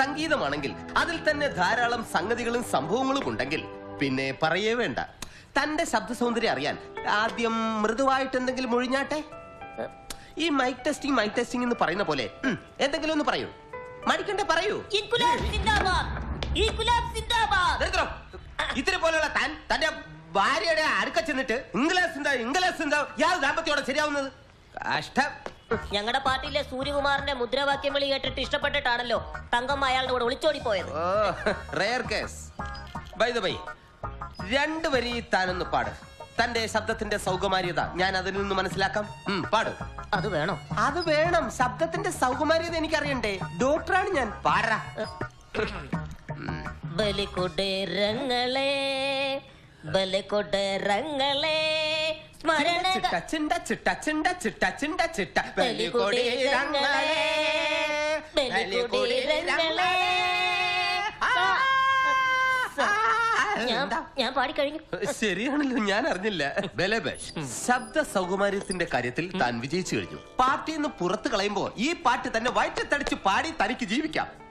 സംഗീതമാണെങ്കിൽ അതിൽ തന്നെ ധാരാളം സംഗതികളും സംഭവങ്ങളും ഉണ്ടെങ്കിൽ പിന്നെ പറയേ വേണ്ട. തന്റെ ശബ്ദ സൗന്ദര്യം അറിയാൻ ആദ്യം മൃദുവായിട്ട് എന്തെങ്കിലും ഒഴിഞ്ഞാട്ടെ. ഈ മൈക്ക് ടെസ്റ്റിംഗ് എന്ന് പറയുന്ന പോലെ എന്തെങ്കിലും ഒന്ന് പറയൂ. മടിക്കണ്ടേ, പറയൂ. ഇത്തിരി പോലെയുള്ള താൻ തന്റെ ഭാര്യയുടെ അടുക്ക ചെന്നിട്ട് ഇംഗ്ലീഷ് യാതൊരു ദാമ്പത്യോടെ ശരിയാവുന്നത് കഷ്ടം. ഞങ്ങളുടെ പാർട്ടിയിലെ സൂര്യകുമാറിന്റെ മുദ്രാവാക്യം വിളി കേട്ടിട്ട് ഇഷ്ടപ്പെട്ടിട്ടാണല്ലോ തങ്കമ്മ അയാളുടെ കൂടെ ഒളിച്ചോടി പോയത്. Rare case. By the by, രണ്ടു വരി താനൊന്ന് പാട്. തന്റെ ശബ്ദത്തിന്റെ സൗകുമാര്യത ഞാൻ അതിൽ നിന്ന് മനസ്സിലാക്കാം. പാട്. അത് വേണോ? അത് വേണം. ശബ്ദത്തിന്റെ സൗകുമാര്യത എനിക്കറിയണ്ടേ. ഡോക്ടറാണ് ഞാൻ. പാടാ. ബലികുടീരങ്ങളെ ബലികുടീരങ്ങളെ ഞാൻ പാടിക്കഴിഞ്ഞു. ശരിയാണല്ലോ, ഞാൻ അറിഞ്ഞില്ല. ശബ്ദ സൗകുമാര്യത്തിന്റെ കാര്യത്തിൽ താൻ വിജയിച്ചു കഴിഞ്ഞു. പാർട്ടിയിൽ നിന്ന് പുറത്തു കളയുമ്പോ ഈ പാട്ട് തന്നെ വയറ്റത്തടിച്ച് പാടി തനിക്ക് ജീവിക്കാം.